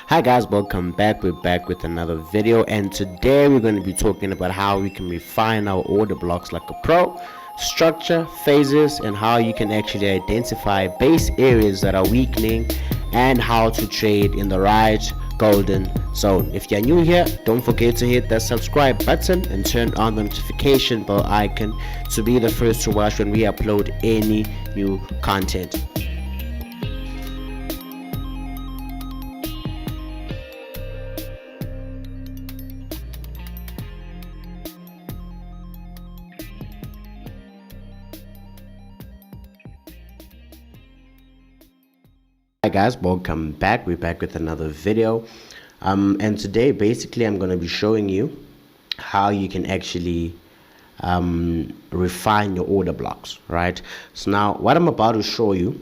Hi guys, welcome back. We're back with another video, and today we're going to be talking about how we can refine our order blocks like a pro, structure, phases, and how you can actually identify base areas that are weakening and how to trade in the right golden zone. If you're new here, don't forget to hit that subscribe button and turn on the notification bell icon to be the first to watch when we upload any new content. Hi guys, welcome back. We're back with another video, and today basically I'm going to be showing you how you can actually refine your order blocks, right? So now what I'm about to show you,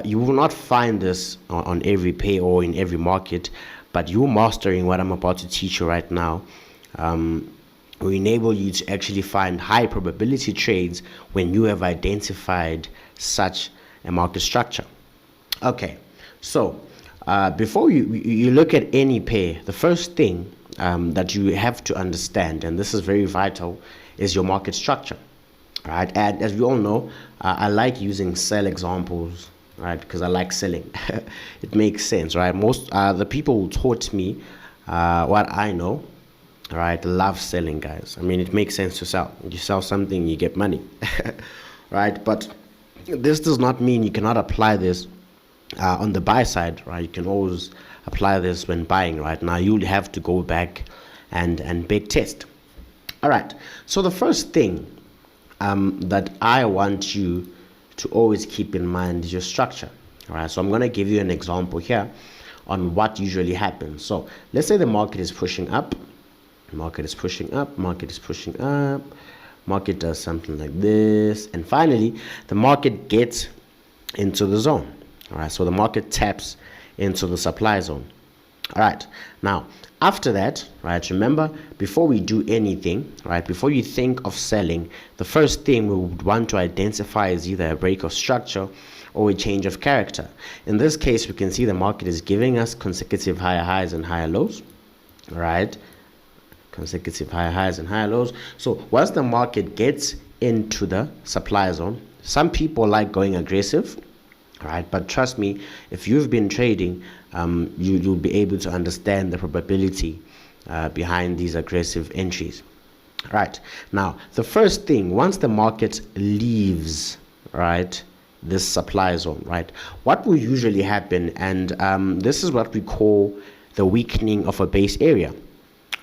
you will not find this on every pay or in every market, but you mastering what I'm about to teach you right now will enable you to actually find high probability trades when you have identified such a market structure. Okay, so before you look at any pair, the first thing that you have to understand, and this is very vital, is your market structure, right? And as we all know, I like using sell examples, right? Because I like selling. It makes sense, right? Most the people who taught me what I know, right, love selling, guys. I mean, it makes sense to sell. You sell something, you get money, right? But this does not mean you cannot apply this on the buy side, right? You can always apply this when buying, right? Now you'll have to go back and big test. All right, so the first thing that I want you to always keep in mind is your structure. All right, so I'm going to give you an example here on what usually happens. So let's say the market is pushing up, market is pushing up, market is pushing up, market does something like this, and finally the market gets into the zone. All right, so the market taps into the supply zone. All right, now after that, right, remember, before we do anything, right, before you think of selling, the first thing we would want to identify is either a break of structure or a change of character. In this case, we can see the market is giving us consecutive higher highs and higher lows, right? Consecutive higher highs and higher lows. So once the market gets into the supply zone, some people like going aggressive, right? But trust me, if you've been trading, you'll be able to understand the probability behind these aggressive entries. Right, now the first thing, once the market leaves, right, this supply zone, right, what will usually happen, and this is what we call the weakening of a base area,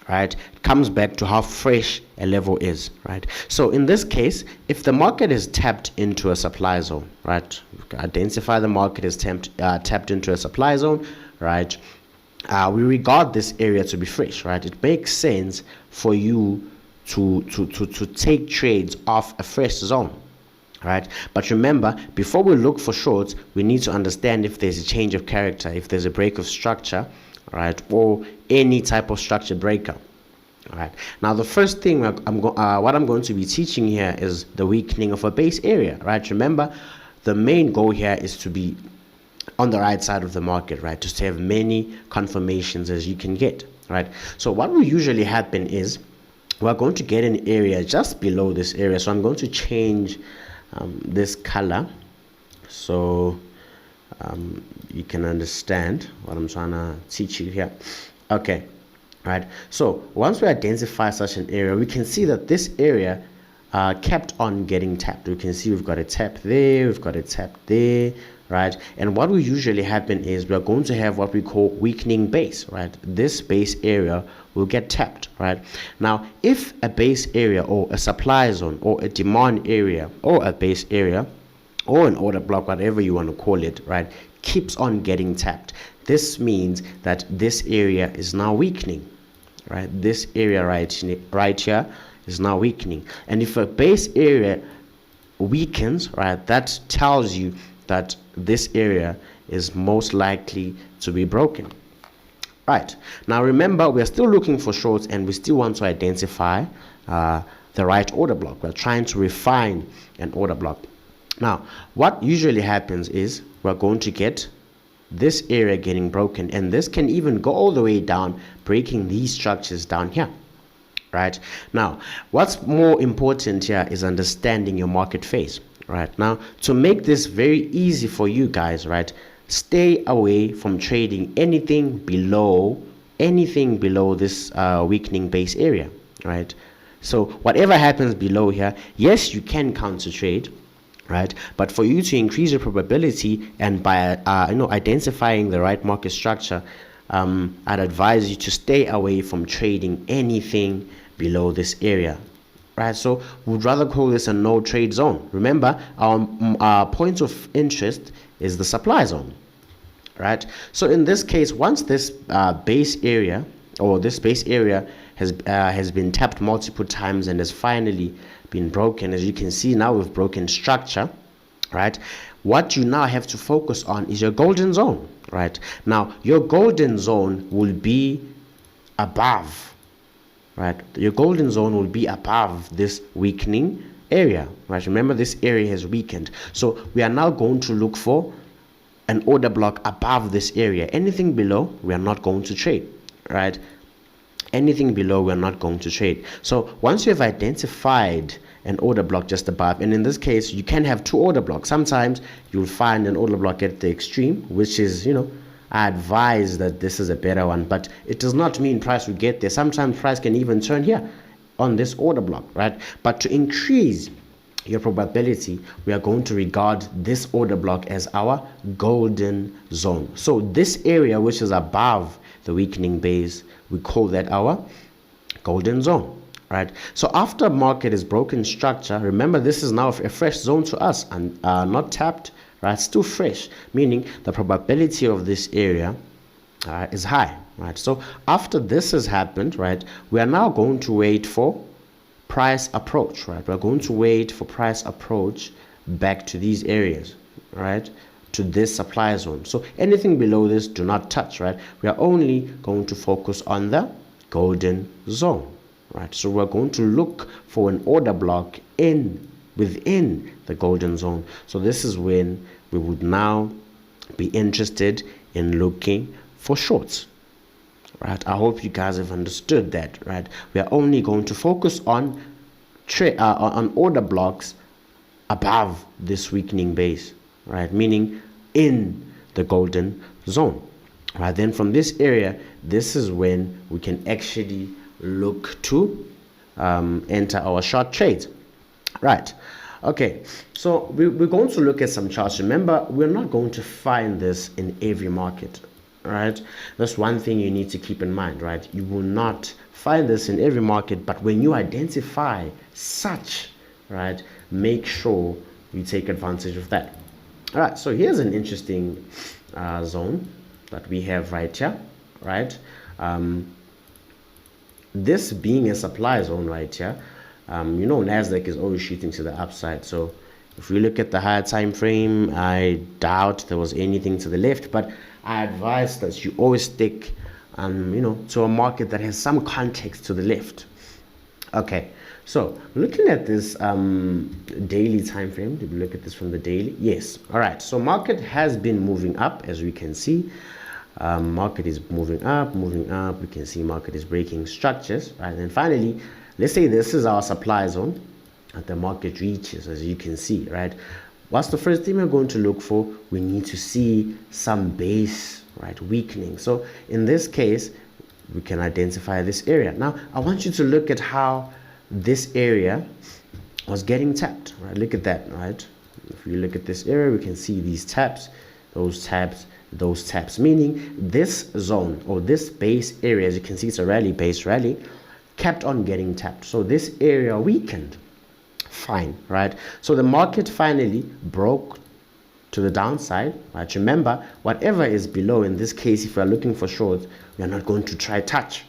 right? It comes back to how fresh a level is, right? So in this case, if the market is tapped into a supply zone, right, identify the market is tapped into a supply zone, right, we regard this area to be fresh, right? It makes sense for you to take trades off a fresh zone, right? But remember, before we look for shorts, we need to understand if there's a change of character, if there's a break of structure, right, or any type of structure breaker. All right, now the first thing what I'm going to be teaching here is the weakening of a base area, right? Remember, the main goal here is to be on the right side of the market, right, to have many confirmations as you can get, right? So what will usually happen is we're going to get an area just below this area. So I'm going to change this color so you can understand what I'm trying to teach you here. Okay, right, so once we identify such an area, we can see that this area kept on getting tapped. We can see we've got a tap there, we've got a tap there, right? And what will usually happen is we're going to have what we call weakening base, right? This base area will get tapped, right? Now if a base area or a supply zone or a demand area or a base area or an order block, whatever you want to call it, right, keeps on getting tapped, this means that this area is now weakening, right? This area right here is now weakening. And if a base area weakens, right, that tells you that this area is most likely to be broken. Right, now remember, we're still looking for shorts and we still want to identify the right order block. We're trying to refine an order block. Now what usually happens is we're going to get this area getting broken, and this can even go all the way down, breaking these structures down here. Right now, what's more important here is understanding your market phase. Right now, to make this very easy for you guys, right, stay away from trading anything below this weakening base area. Right, so whatever happens below here, yes, you can counter trade, right, but for you to increase your probability, and by identifying the right market structure, I'd advise you to stay away from trading anything below this area. Right, so we'd rather call this a no trade zone. Remember, our point of interest is the supply zone. Right, so in this case, once this base area has been tapped multiple times and has finally been broken, as you can see now, we've broken structure. Right, what you now have to focus on is your golden zone. Right, now your golden zone will be above. Right, your golden zone will be above this weakening area. Right, remember, this area has weakened, so we are now going to look for an order block above this area. Anything below, we are not going to trade. Right, anything below, we're not going to trade. So once you have identified an order block just above, and in this case you can have two order blocks. Sometimes you'll find an order block at the extreme, which is, I advise that this is a better one, but it does not mean price will get there. Sometimes price can even turn here on this order block. Right, but to increase your probability, we are going to regard this order block as our golden zone. So this area, which is above the weakening base, we call that our golden zone. Right, so after market is broken structure, remember, this is now a fresh zone to us and not tapped. Right, still fresh, meaning the probability of this area is high. Right, so after this has happened, right, we are now going to wait for price approach. Right, we're going to wait for price approach back to these areas, right, to this supply zone. So anything below this, do not touch. Right, we are only going to focus on the golden zone. Right, so we're going to look for an order block within the golden zone. So this is when we would now be interested in looking for shorts. Right, I hope you guys have understood that. Right, we are only going to focus on order blocks above this weakening base. Right, meaning in the golden zone. Right, then from this area, this is when we can actually look to enter our short trades. Right, okay, so we're going to look at some charts. Remember, we're not going to find this in every market. Right, that's one thing you need to keep in mind. Right, you will not find this in every market, but when you identify such, right, make sure you take advantage of that. All right, so here's an interesting zone that we have right here. Right, this being a supply zone right here, Nasdaq is always shooting to the upside. So if we look at the higher time frame, I doubt there was anything to the left, but I advise that you always stick to a market that has some context to the left. Okay, so looking at this daily time frame, did we look at this from the daily? Yes. All right, so market has been moving up, as we can see. Market is moving up. We can see market is breaking structures, right? And finally, let's say this is our supply zone that the market reaches, as you can see, right? What's the first thing we're going to look for? We need to see some base, right, weakening. So in this case, we can identify this area. Now, I want you to look at how this area was getting tapped, right? Look at that, right? If you look at this area, we can see these taps, those taps, meaning this zone or this base area, as you can see, it's a base rally, kept on getting tapped. So this area weakened. Fine, right? So the market finally broke to the downside, right? Remember, whatever is below, in this case, if we're looking for shorts, we're not going to try touch,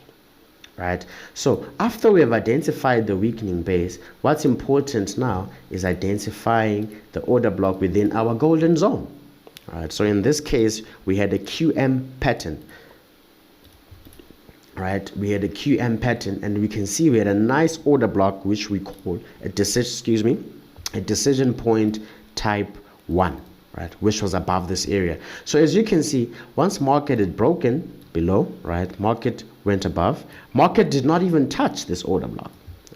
right? So after we have identified the weakening base, what's important now is identifying the order block within our golden zone. All right, so in this case, we had a QM pattern. Right, we had a QM pattern, and we can see we had a nice order block, which we call a decision point type 1. right, which was above this area. So as you can see, once market had broken below, right, market went above, market did not even touch this order block,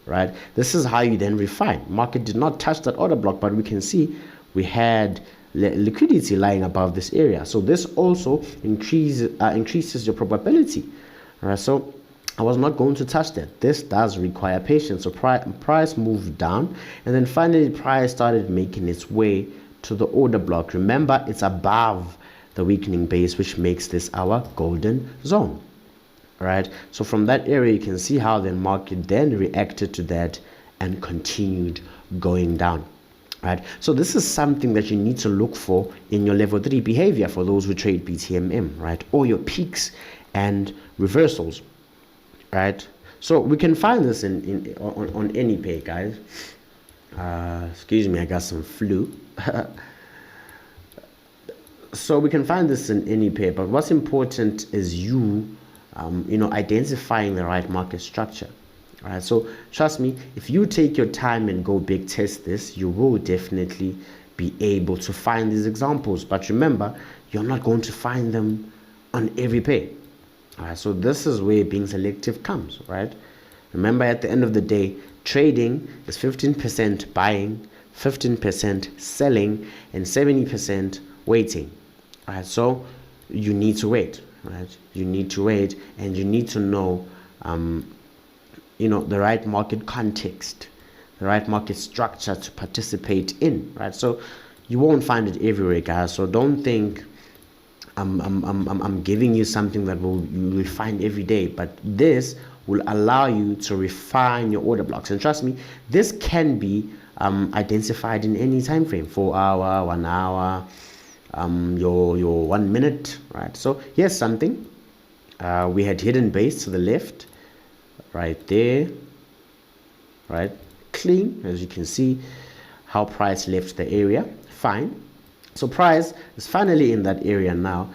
right? This is how you then refine. Market did not touch that order block, but we can see we had liquidity lying above this area. So this also increases your probability. All right, so I was not going to touch that. This does require patience. So price moved down, and then finally price started making its way to the order block. Remember, it's above the weakening base, which makes this our golden zone. Right, so from that area you can see how the market then reacted to that and continued going down. Right, so this is something that you need to look for in your level 3 behavior for those who trade BTMM, right, or your peaks and reversals. Right, so we can find this on any pair, guys. Excuse me, I got some flu. So we can find this in any pair, but what's important is you identifying the right market structure. All right, so trust me, if you take your time and go big test this, you will definitely be able to find these examples. But remember, you're not going to find them on every pair. All right, so this is where being selective comes, right? Remember, at the end of the day, trading is 15% buying, 15% selling, and 70% waiting. All right, so you need to wait, right? You need to wait, and you need to know, the right market context, the right market structure to participate in, right? So you won't find it everywhere, guys. So don't think I'm giving you something that you will find every day, but this will allow you to refine your order blocks. And trust me, this can be identified in any time frame: 4 hour, 1 hour, your 1 minute, right? So here's something. We had hidden base to the left, right there, right, clean, as you can see how price left the area. Fine. So price is finally in that area now.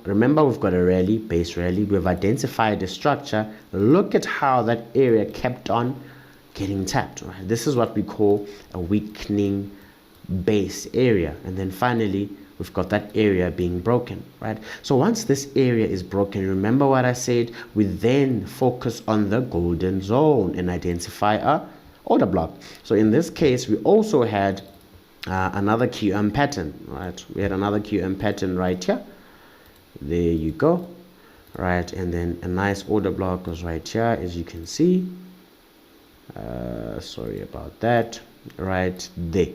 Remember, we've got a rally, base rally. We've identified the structure. Look at how that area kept on getting tapped, right? This is what we call a weakening base area. And then finally, we've got that area being broken, right? So once this area is broken, remember what I said, we then focus on the golden zone and identify a order block. So in this case, we also had another QM pattern, right? We had another QM pattern right here. There you go, right? And then a nice order block was right here, as you can see. Sorry about that, right there.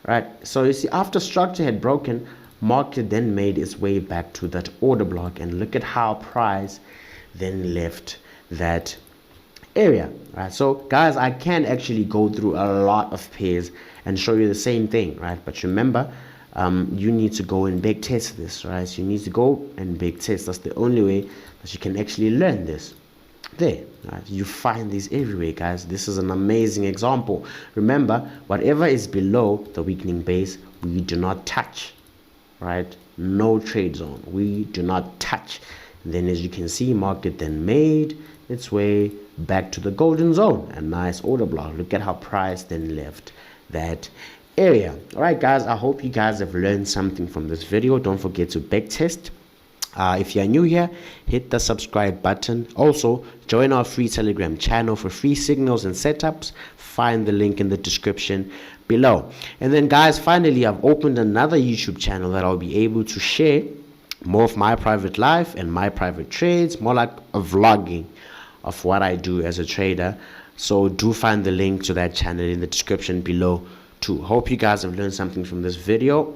Right, so you see, after structure had broken, market then made its way back to that order block, and look at how price then left that area. Right, so guys, I can actually go through a lot of pairs and show you the same thing, right? But remember, you need to go and big test this, right? So you need to go and big test. That's the only way that you can actually learn this. There, right? You find these everywhere, guys. This is an amazing example. Remember, whatever is below the weakening base, we do not touch, right? No trade zone, we do not touch. And then, as you can see, market then made its way back to the golden zone, a nice order block. Look at how price then left that area. All right, guys, I hope you guys have learned something from this video. Don't forget to back test. If you're new here, hit the subscribe button. Also, join our free Telegram channel for free signals and setups. Find the link in the description below. And then, guys, finally, I've opened another YouTube channel that I'll be able to share more of my private life and my private trades, more like a vlogging of what I do as a trader. So do find the link to that channel in the description below too. Hope you guys have learned something from this video.